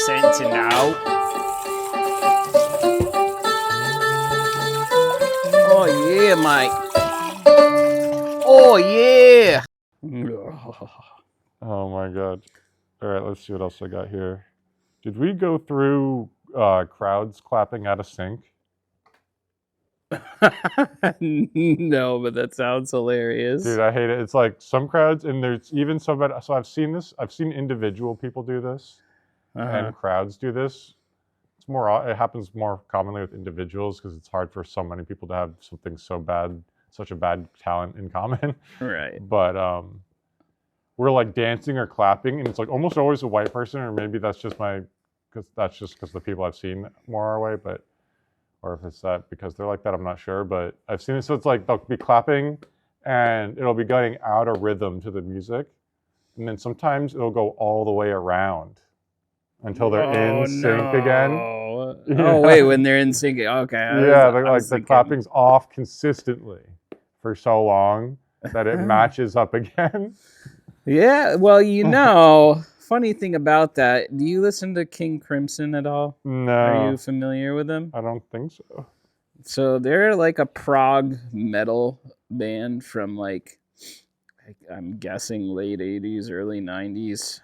sense now. Oh yeah, Mike. Oh yeah. Oh my god. All right, let's see what else I got here. Did we go through crowds clapping out of sync? No, but that sounds hilarious. Dude, I hate it. It's like some crowds, and there's even so bad. So I've seen this. I've seen individual people do this, and crowds do this. It's more. It happens more commonly with individuals because it's hard for so many people to have something so bad, such a bad talent in common. Right. But we're like dancing or clapping, and it's like almost always a white person, or maybe that's just because the people I've seen more our way, but. Or if it's that because they're like that, I'm not sure. But I've seen it. So it's like they'll be clapping and it'll be going out of rhythm to the music. And then sometimes it'll go all the way around until they're in sync again. Yeah. Oh, wait, when they're in sync. Okay. The clapping's off consistently for so long that it matches up again. Yeah, well, funny thing about that, do you listen to King Crimson at all? No. Are you familiar with them? I don't think so. So they're like a prog metal band from like, I'm guessing late 80s, early 90s.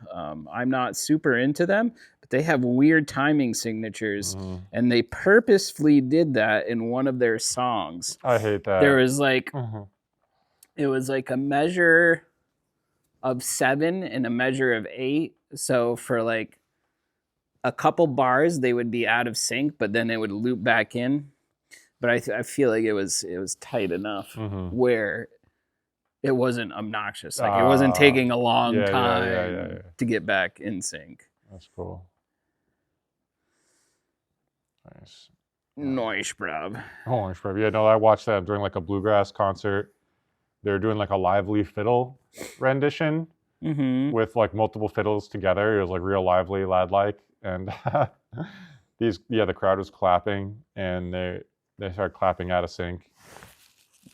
I'm not super into them, but they have weird timing signatures, and they purposefully did that in one of their songs. I hate that. There was like, it was like a measure of 7 and a measure of 8. So for like a couple bars, they would be out of sync, but then it would loop back in. But I feel like it was tight enough where it wasn't obnoxious. Like it wasn't taking a long time to get back in sync. That's cool. Nice. Nice, bruv. Oh, yeah, no, I watched that during like a bluegrass concert. They were doing like a lively fiddle rendition with like multiple fiddles together. It was like real lively, lad-like, and the crowd was clapping, and they started clapping out of sync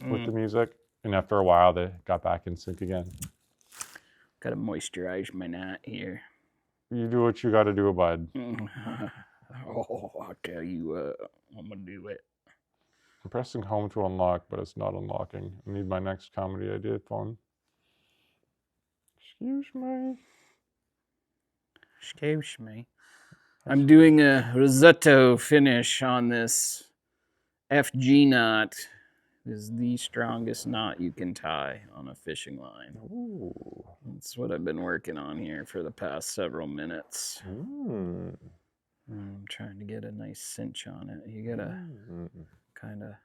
with the music, and after a while, they got back in sync again. Gotta moisturize my knot here. You do what you got to do, bud. Oh, I'll tell you what, I'm gonna do it. I'm pressing home to unlock, but it's not unlocking. I need my next comedy idea phone. Excuse me. Excuse me. I'm doing a risotto finish on this FG knot. This is the strongest knot you can tie on a fishing line. Ooh. That's what I've been working on here for the past several minutes. I'm trying to get a nice cinch on it. You gotta kind of...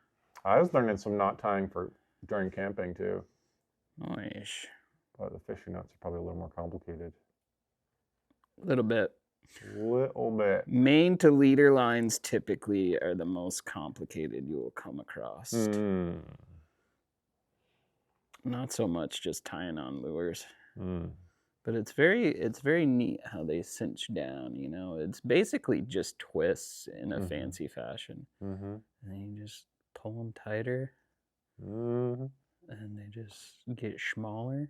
I was learning some knot tying during camping too. Nice. But the fishing knots are probably a little more complicated. A little bit. Little bit. Main to leader lines typically are the most complicated you will come across. Not so much just tying on lures. But it's very neat how they cinch down, you know. It's basically just twists in a fancy fashion. And then you just pull them tighter. And they just get smaller.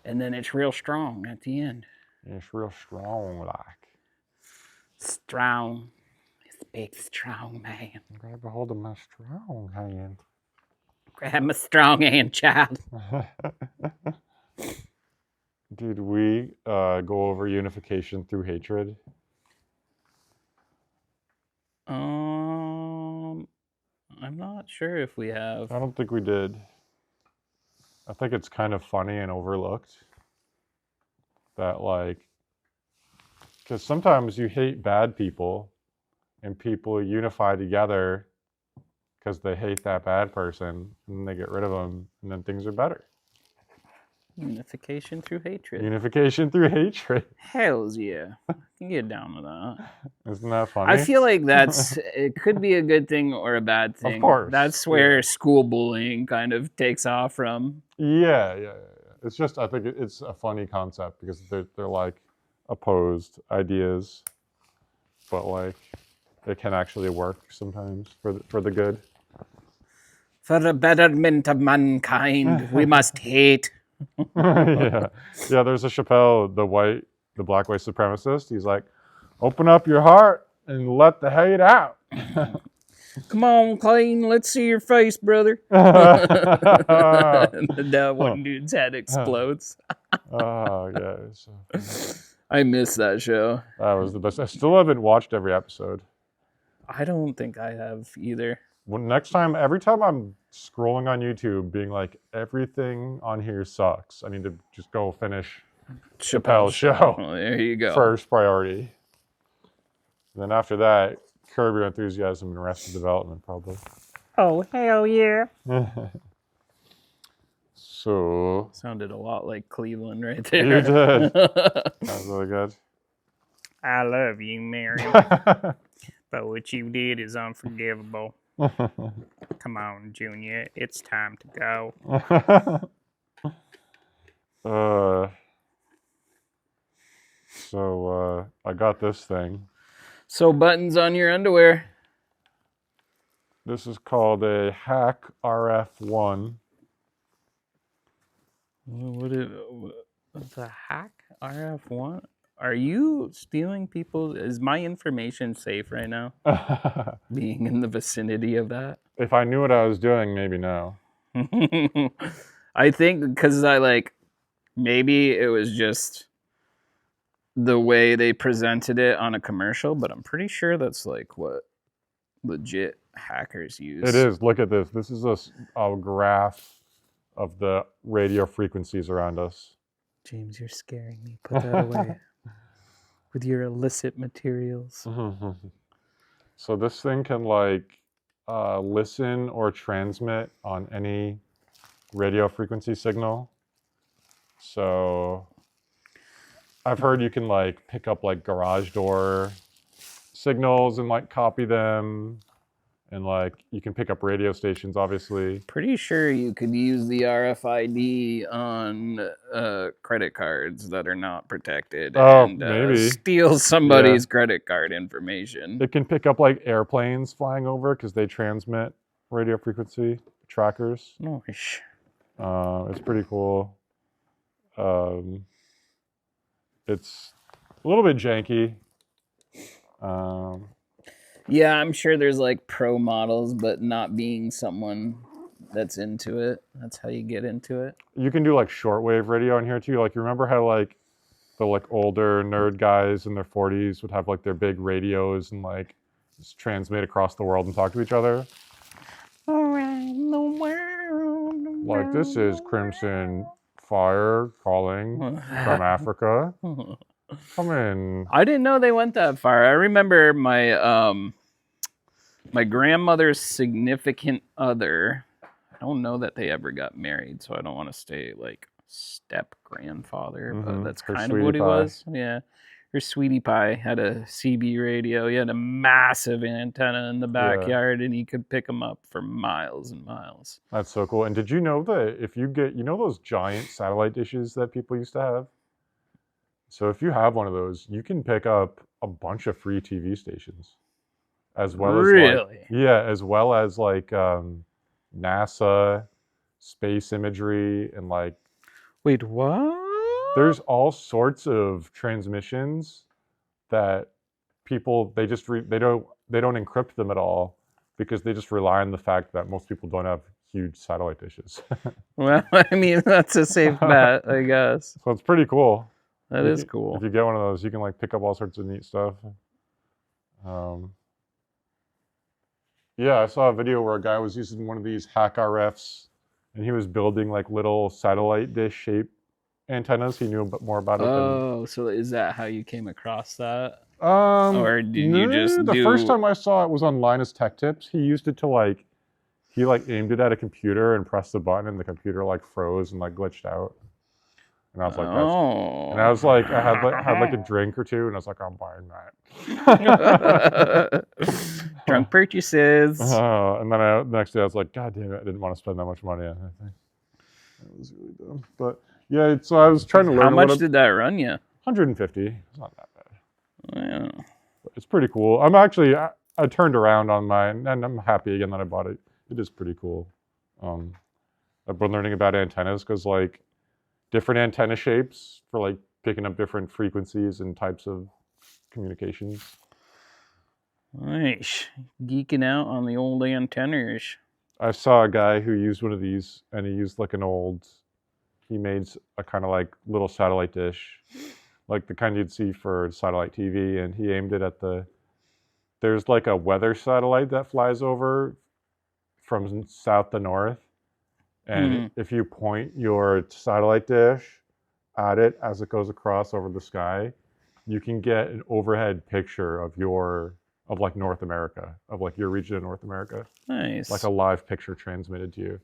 And then it's real strong at the end. It's real strong, like. Strong. It's a big, strong man. Grab a hold of my strong hand. Grab my strong hand, child. Did we go over unification through hatred? I'm not sure if we have. I don't think we did. I think it's kind of funny and overlooked that, like, because sometimes you hate bad people and people unify together because they hate that bad person and they get rid of them and then things are better. Unification through hatred. Unification through hatred. Hells yeah. I can get down with that. Isn't that funny? I feel like it could be a good thing or a bad thing. Of course. That's where school bullying kind of takes off from. Yeah. It's just, I think it's a funny concept because they're like opposed ideas, but like it can actually work sometimes for the good. For the betterment of mankind, we must hate. Yeah. There's a Chappelle, the white the black white supremacist. He's like, open up your heart and let the hate out. Come on, Clayton, let's see your face, brother. And that one dude's head explodes. Oh, yeah. I miss that show. That was the best. I still haven't watched every episode. I don't think I have either. Well, next time, every time I'm scrolling on YouTube being like, everything on here sucks, I need to just go finish Chappelle's show. Oh, there you go. First priority. And then after that, Curb Your Enthusiasm and Arrested Development, probably. Oh, hell yeah. So. Sounded a lot like Cleveland right there. You did. That was really good. I love you, Mary. But what you did is unforgivable. Come on, Junior. It's time to go. So I got this thing. So buttons on your underwear. This is called a Hack RF1. What is the Hack RF1? Are you stealing people? Is my information safe right now? Being in the vicinity of that? If I knew what I was doing, maybe no. I think because maybe it was just the way they presented it on a commercial, but I'm pretty sure that's like what legit hackers use. It is. Look at this. This is a graph of the radio frequencies around us. James, you're scaring me. Put that away. With your illicit materials. So this thing can listen or transmit on any radio frequency signal. So I've heard you can pick up garage door signals and copy them, and you can pick up radio stations, obviously. Pretty sure you could use the RFID on credit cards that are not protected. Oh, and, maybe steal somebody's credit card information. It can pick up airplanes flying over because they transmit radio frequency trackers. Nice. It's pretty cool. It's a little bit janky. Yeah, I'm sure there's pro models, but not being someone that's into it. That's how you get into it. You can do shortwave radio in here too. You remember how the older nerd guys in their 40s would have their big radios and just transmit across the world and talk to each other? Around the world. This is Crimson Fire calling from Africa. Come in. I didn't know they went that far. I remember my my grandmother's significant other. I don't know that they ever got married, so I don't want to say step grandfather, but that's Her kind of what he sweetie pie. was. Yeah. Her sweetie pie had a CB radio. He had a massive antenna in the backyard, and he could pick them up for miles and miles. That's so cool. And did you know that if you get, those giant satellite dishes that people used to have? So if you have one of those, you can pick up a bunch of free TV stations, as well as as well as NASA, space imagery, and Wait, what? there's all sorts of transmissions that people they don't encrypt them at all because they just rely on the fact that most people don't have huge satellite dishes. Well, I mean, that's a safe bet, I guess. So it's pretty cool. That is cool. If you get one of those, you can pick up all sorts of neat stuff. Yeah, I saw a video where a guy was using one of these Hack RFs, and he was building little satellite dish shaped antennas. He knew more about it. Oh, so is that how you came across that? Or did you just the first time I saw it was on Linus Tech Tips. He used it to he aimed it at a computer and pressed the button, and the computer froze and glitched out. And I was like, and I was I had a drink or two, and I was like, I'm buying that. Drunk purchases. And then the next day I was like, God damn it, I didn't want to spend that much money on anything. That was really dumb. But yeah, so I was trying to learn. How much did that run you? 150. It's not that bad. Yeah. But it's pretty cool. I'm actually, I turned around on mine, and I'm happy again that I bought it. It is pretty cool. I've been learning about antennas because different antenna shapes for picking up different frequencies and types of communications. Nice. Geeking out on the old antennas. I saw a guy who used one of these, and he used like he made a kind of like little satellite dish, like the kind you'd see for satellite TV, and he aimed it at there's like a weather satellite that flies over from south to north. And if you point your satellite dish at it as it goes across over the sky, you can get an overhead picture of like North America, of like your region of North America. Nice. Like a live picture transmitted to you.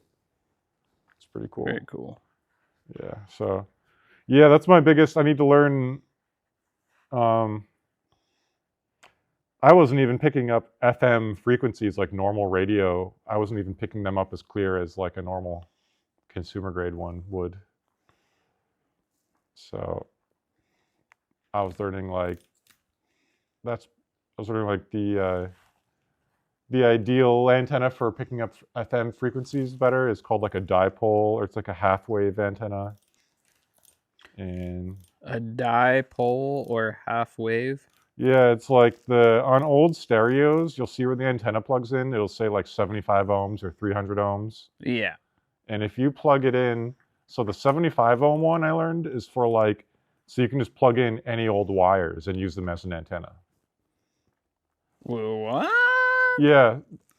It's pretty cool. Very cool. Yeah. So, yeah, that's my biggest. I need to learn. I wasn't even picking up FM frequencies like normal radio. I wasn't even picking them up as clear as like a normal consumer grade one would. So I was learning like the ideal antenna for picking up FM frequencies better is called like a dipole, or it's like a half wave antenna. And a dipole or half wave? Yeah, it's like on old stereos, you'll see where the antenna plugs in, it'll say like 75 ohms or 300 ohms. Yeah. And if you plug it in, so the 75 ohm one I learned is for like, so you can just plug in any old wires and use them as an antenna. What? Yeah,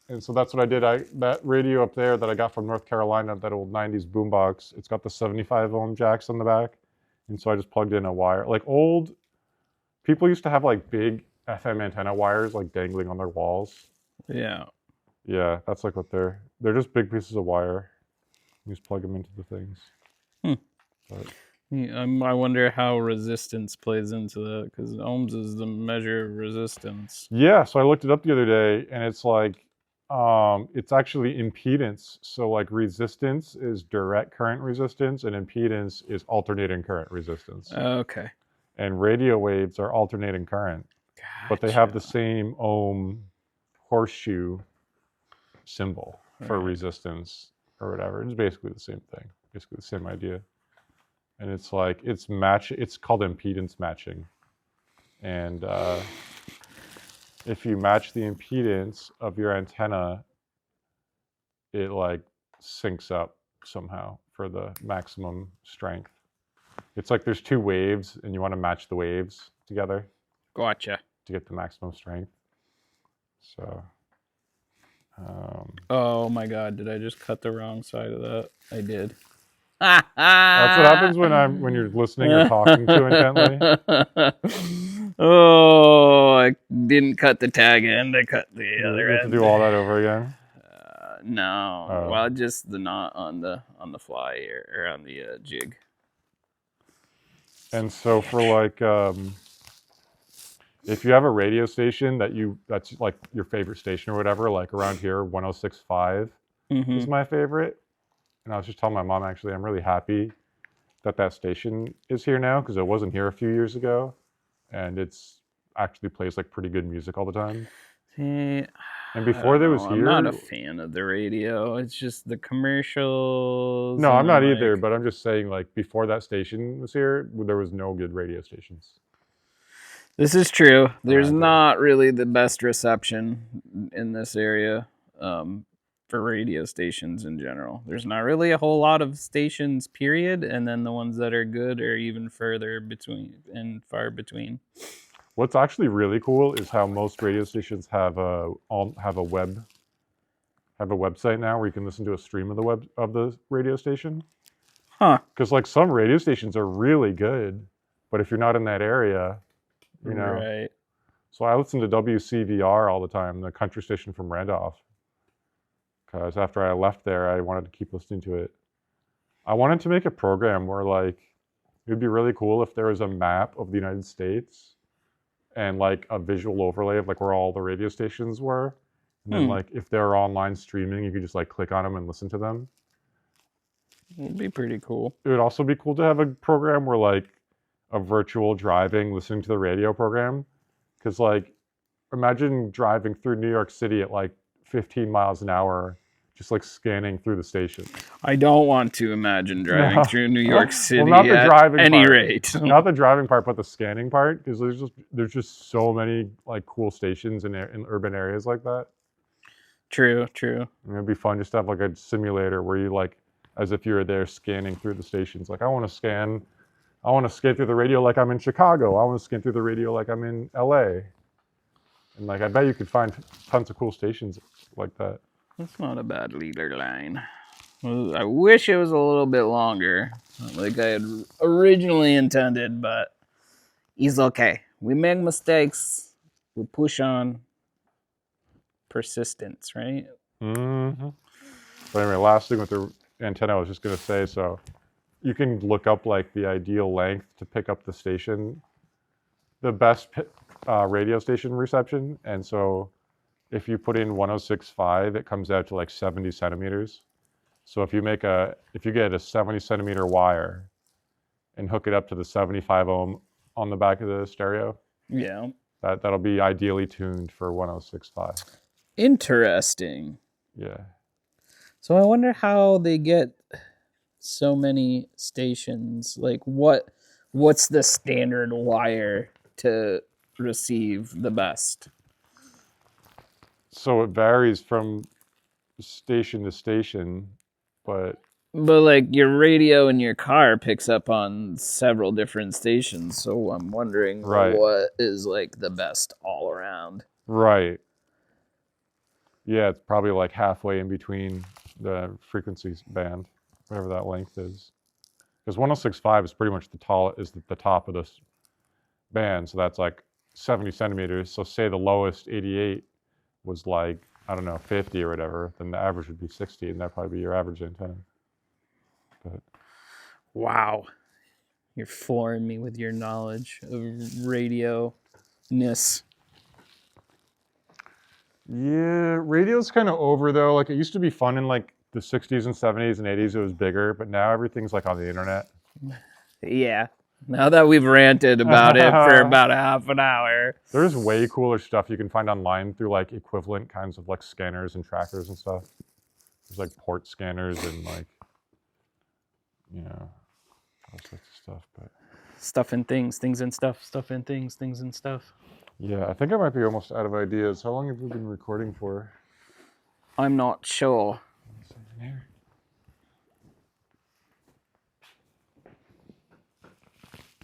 and so that's what I did. That radio up there that I got from North Carolina, that old 90s boombox, it's got the 75 ohm jacks on the back. And so I just plugged in a wire. Like people used to have like big FM antenna wires like dangling on their walls. Yeah. Yeah, that's like what they're just big pieces of wire. You just plug them into the things. But, Yeah, I wonder how resistance plays into that, because ohms is the measure of resistance. yeah, so I looked it up the other day, and it's like it's actually impedance. So like resistance is direct current resistance, and impedance is alternating current resistance. Okay. And radio waves are alternating current, but they have the Gotcha. same ohm horseshoe symbol for Right. resistance or whatever. It's basically the same thing, basically the same idea. And it's like it's called impedance matching. And if you match the impedance of your antenna, it like syncs up somehow for the maximum strength. It's like there's two waves, and you want to match the waves together Gotcha. to get the maximum strength. So, Oh my God! Did I just cut the wrong side of that? I did. that's what happens when you're listening or talking too intently. Oh, I didn't cut the tag end. I cut the You other have to end. do all that over again. No. Oh. Well, just the knot on the fly or on the jig. And so for like, if you have a radio station that's like your favorite station or whatever, like around here, 106.5 Mm-hmm. is my favorite. And I was just telling my mom, actually, I'm really happy that station is here now, because it wasn't here a few years ago. And it's actually plays like pretty good music all the time. See, And before there was I'm here, not a fan of the radio. It's just the commercials. no, I'm and not then, either, like, but I'm just saying, like, before that station was here, there was no good radio stations. This is true. There's Around here. not really the best reception in this area for radio stations in general. There's not really a whole lot of stations, period. And then the ones that are good are even further between and far between. What's actually really cool is how most radio stations have a website now where you can listen to a stream of the radio station. Huh. Because like some radio stations are really good, but if you're not in that area, you know. Right. So I listen to WCVR all the time, the country station from Randolph. Because after I left there, I wanted to keep listening to it. I wanted to make a program where like it would be really cool if there was a map of the United States and like a visual overlay of like where all the radio stations were. And then like if they're online streaming, you could just like click on them and listen to them. It'd be pretty cool. It would also be cool to have a program where like a virtual driving, listening to the radio program. Because like imagine driving through New York City at like 15 miles an hour, just like scanning through the stations. I don't want to imagine driving No. through New York City Well, not the at driving any part. rate. Not the driving part, but the scanning part, because there's just so many like cool stations in urban areas like that. True. And it'd be fun just to have like a simulator where you like, as if you're there scanning through the stations. Like I want to scan through the radio like I'm in Chicago. I want to scan through the radio like I'm in LA. And like I bet you could find tons of cool stations like that. That's not a bad leader line. Well, I wish it was a little bit longer, like I had originally intended, but it's okay. We make mistakes. We push on. Persistence, right? Mm-hmm. But anyway, last thing with the antenna, I was just gonna say, so you can look up like the ideal length to pick up the station, the best radio station reception, and so if you put in 106.5, it comes out to like 70 centimeters. So if you get a 70 centimeter wire and hook it up to the 75 ohm on the back of the stereo, Yeah. that'll be ideally tuned for 106.5. Interesting. Yeah. So I wonder how they get so many stations. Like what's the standard wire to receive the best? So it varies from station to station, but like your radio in your car picks up on several different stations, so I'm wondering Right. what is like the best all around. right. Yeah, it's probably like halfway in between the frequency band, whatever that length is. Because 106.5 is pretty much the top of this band, so that's like 70 centimeters. So say the lowest 88 was like, I don't know, 50 or whatever, then the average would be 60, and that'd probably be your average antenna. But Wow. You're flooring me with your knowledge of radio-ness. yeah, radio's kind of over though. Like it used to be fun in like the 60s and 70s and 80s. It was bigger, but now everything's like on the internet. Yeah. Now that we've ranted about it for about a half an hour. There's way cooler stuff you can find online through like equivalent kinds of like scanners and trackers and stuff. There's like port scanners and like, you know, all sorts of stuff. But Stuff and things and stuff, stuff and things and stuff. yeah, I think I might be almost out of ideas. How long have we been recording for? I'm not sure.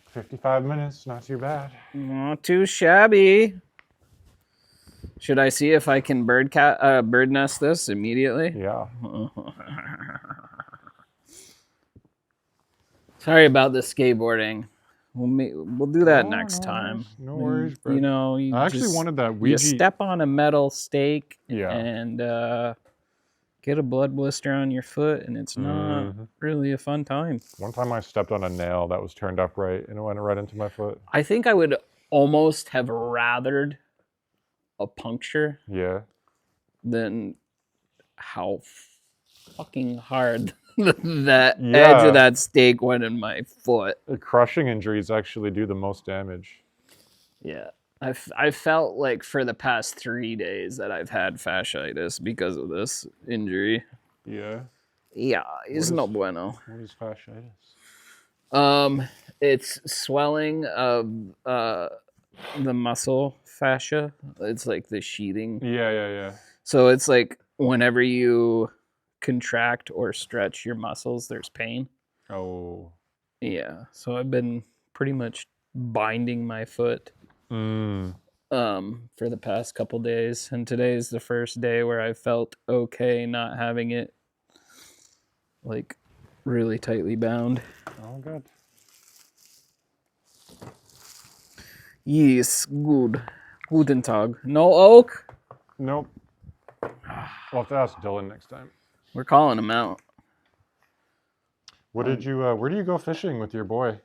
55 minutes, not too bad. Not too shabby. Should I see if I can bird nest this immediately? Yeah. Sorry about the skateboarding. We'll do that next time. No worries, bro. You know, you I actually just- wanted that you Ouija. step on a metal stake Yeah. and get a blood blister on your foot, and it's not Mhm. really a fun time. One time I stepped on a nail that was turned upright and it went right into my foot. I think I would almost have rathered a puncture Yeah. than how fucking hard that edge Yeah. of that stake went in my foot. The crushing injuries actually do the most damage. Yeah. I felt like for the past 3 days that I've had fasciitis because of this injury. Yeah. Yeah, it's is- no bueno. What is fasciitis? It's swelling of the muscle fascia. It's like the sheathing. Yeah. So it's like whenever you contract or stretch your muscles, there's pain. Oh. Yeah. So I've been pretty much binding my foot for the past couple days, and today's the first day where I felt okay not having it like really tightly bound. Oh, good. Yes, good. Guten Tag. No oak? Nope. We'll have to ask Dylan next time. We're calling him out. What did you? Where do you go fishing with your boy?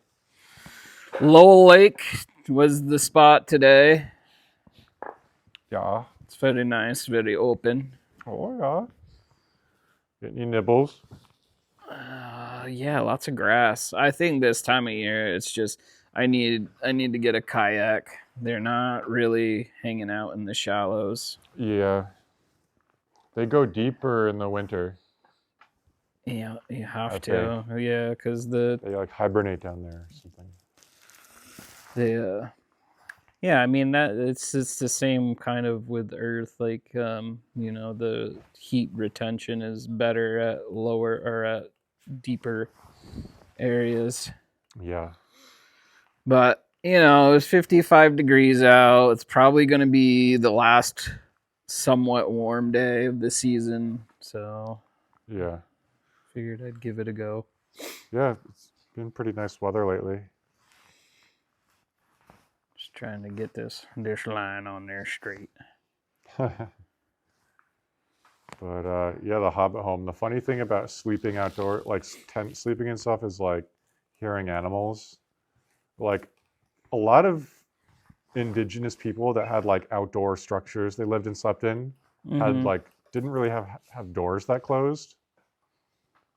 Lowell Lake was the spot today. Yeah. It's very nice, very open. Oh yeah. Get any nibbles? Yeah, lots of grass. I think this time of year, it's just I need to get a kayak. They're not really hanging out in the shallows. Yeah. They go deeper in the winter. Yeah, you have I to. Yeah, because the They like hibernate down there or something. yeah, I mean that it's the same kind of with Earth. Like, the heat retention is better at lower or at deeper areas. Yeah. But it's 55 degrees out. It's probably going to be the last somewhat warm day of the season. So Yeah. figured I'd give it a go. Yeah. It's been pretty nice weather lately. Just trying to get this line on there straight. But yeah, the Hobbit home. The funny thing about sleeping outdoor, like tent sleeping and stuff, is like hearing animals. Like a lot of indigenous people that had like outdoor structures they lived and slept in had like didn't really have doors that closed.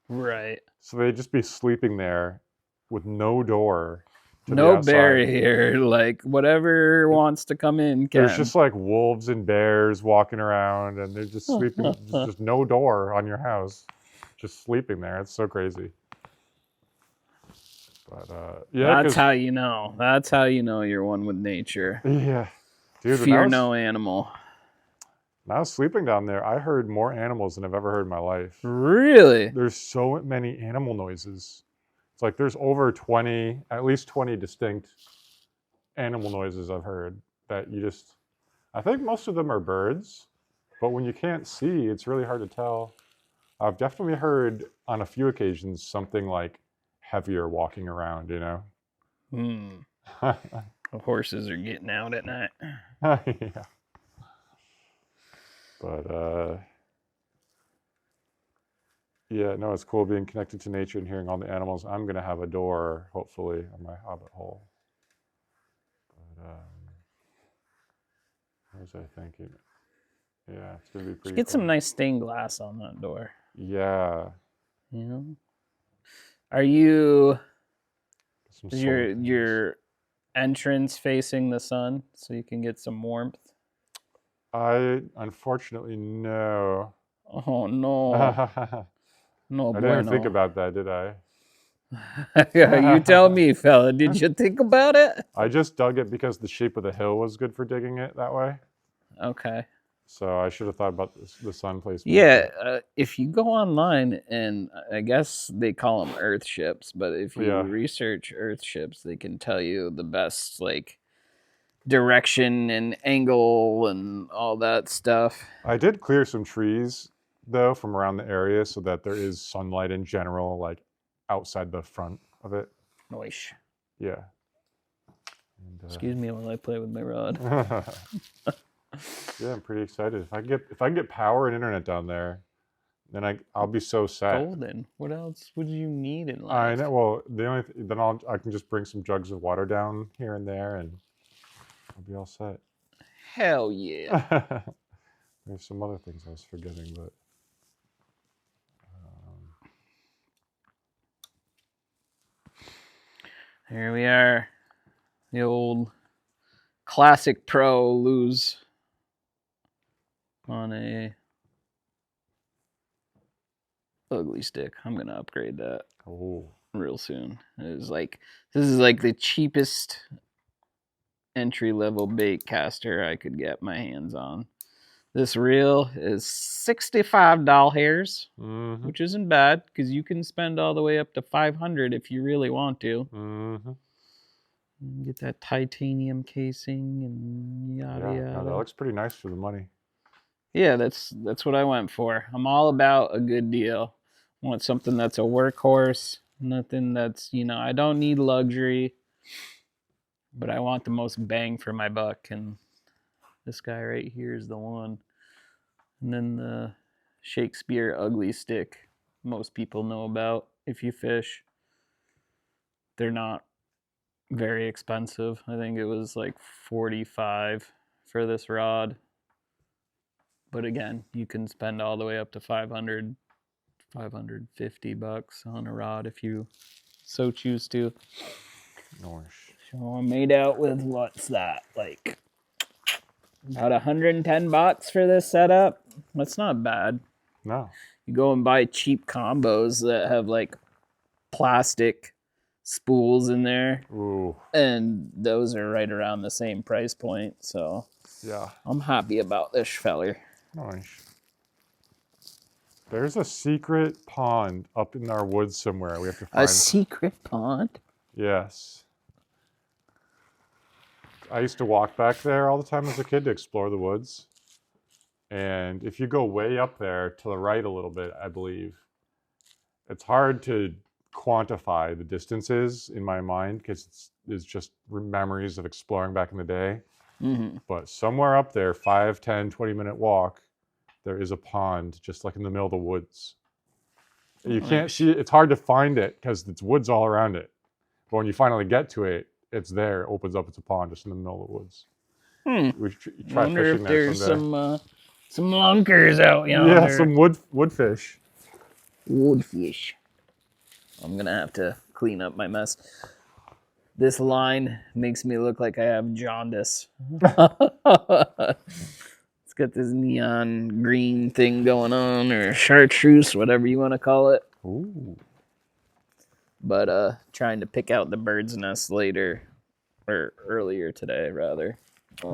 Right. So they'd just be sleeping there with no door to the No outside. barrier. Like whatever wants to come in can. There's just like wolves and bears walking around, and they're just sleeping. Just no door on your house, just sleeping there. It's so crazy. But yeah, That's how you know. That's how you know you're one with nature. Yeah, dude. Fear no animal. When I was sleeping down there, I heard more animals than I've ever heard in my life. Really? There's so many animal noises. It's like there's over 20, at least 20 distinct animal noises I've heard that you just, I think most of them are birds, but when you can't see, it's really hard to tell. I've definitely heard on a few occasions something like heavier walking around, The horses are getting out at night. Yeah. But yeah, no, it's cool being connected to nature and hearing all the animals. I'm gonna have a door, hopefully, on my Hobbit hole. But what was I thinking? Yeah, it's gonna be pretty. Get some nice stained glass on that door. Yeah. Are you? Is your entrance facing the sun so you can get some warmth? I unfortunately no. Oh no. No, I didn't think about that, did I? Yeah, you tell me, fella. Did you think about it? I just dug it because the shape of the hill was good for digging it that way. Okay. So I should have thought about the sun placement. Yeah, if you go online, and I guess they call them earth ships, but if you research earth ships, they can tell you the best like direction and angle and all that stuff. I did clear some trees though from around the area so that there is sunlight in general, like outside the front of it. Nice. Yeah. Excuse me while I play with my rod. Yeah, I'm pretty excited. If I can get power and internet down there, then I'll be so set. Golden. What else would you need in life? I know. Well, then I can just bring some jugs of water down here and there, and I'll be all set. Hell yeah. There's some other things I was forgetting, but here we are. The old classic pro lose on a ugly stick. I'm gonna upgrade that real soon. This is like the cheapest entry level bait caster I could get my hands on. This reel is $65, which isn't bad because you can spend all the way up to $500 if you really want to. Get that titanium casing and yada yada. No, that looks pretty nice for the money. Yeah, that's what I went for. I'm all about a good deal. I want something that's a workhorse, nothing that's, I don't need luxury, but I want the most bang for my buck, and this guy right here is the one. And then the Shakespeare ugly stick most people know about if you fish. They're not very expensive. I think it was like $45 for this rod. But again, you can spend all the way up to $500, $550 on a rod if you so choose to. Nice. So I'm made out with what's that? Like About $110 for this setup. That's not bad. No. You go and buy cheap combos that have like plastic spools in there, Ooh. and those are right around the same price point. So Yeah. I'm happy about this feller. Nice. There's a secret pond up in our woods somewhere. We have to find. A secret pond? Yes. I used to walk back there all the time as a kid to explore the woods. And if you go way up there to the right a little bit, I believe, it's hard to quantify the distances in my mind because it's just memories of exploring back in the day. Mm-hmm. But somewhere up there, 5, 10, 20-minute walk, there is a pond just like in the middle of the woods. You can't see it. It's hard to find it because it's woods all around it. But when you finally get to it, it's there. It opens up. It's a pond just in the middle of the woods. We try Wonder fishing if there there's someday. some lunkers out yonder. Yeah, some woodfish. Woodfish. I'm gonna have to clean up my mess. This line makes me look like I have jaundice. It's got this neon green thing going on, or chartreuse, whatever you want to call it. Ooh. But trying to pick out the bird's nest later, or earlier today, rather.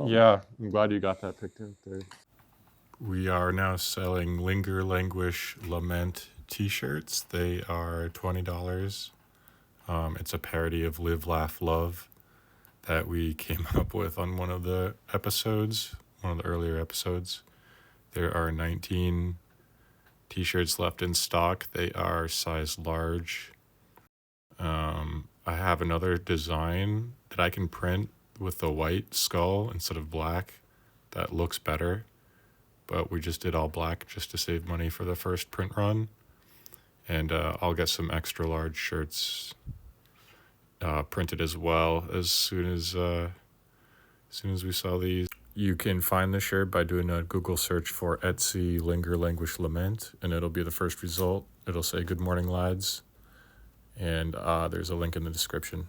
Yeah, I'm glad you got that picked out there. We are now selling Linger, Languish, Lament t-shirts. They are $20. It's a parody of Live, Laugh, Love that we came up with on one of the episodes, one of the earlier episodes. There are 19 t-shirts left in stock. They are size large. I have another design that I can print with the white skull instead of black that looks better, but we just did all black just to save money for the first print run. And I'll get some extra large shirts printed as well as soon as we sell these. You can find the shirt by doing a Google search for Etsy Linger, Languish, Lament, and it'll be the first result. It'll say "Good morning, lads," and there's a link in the description.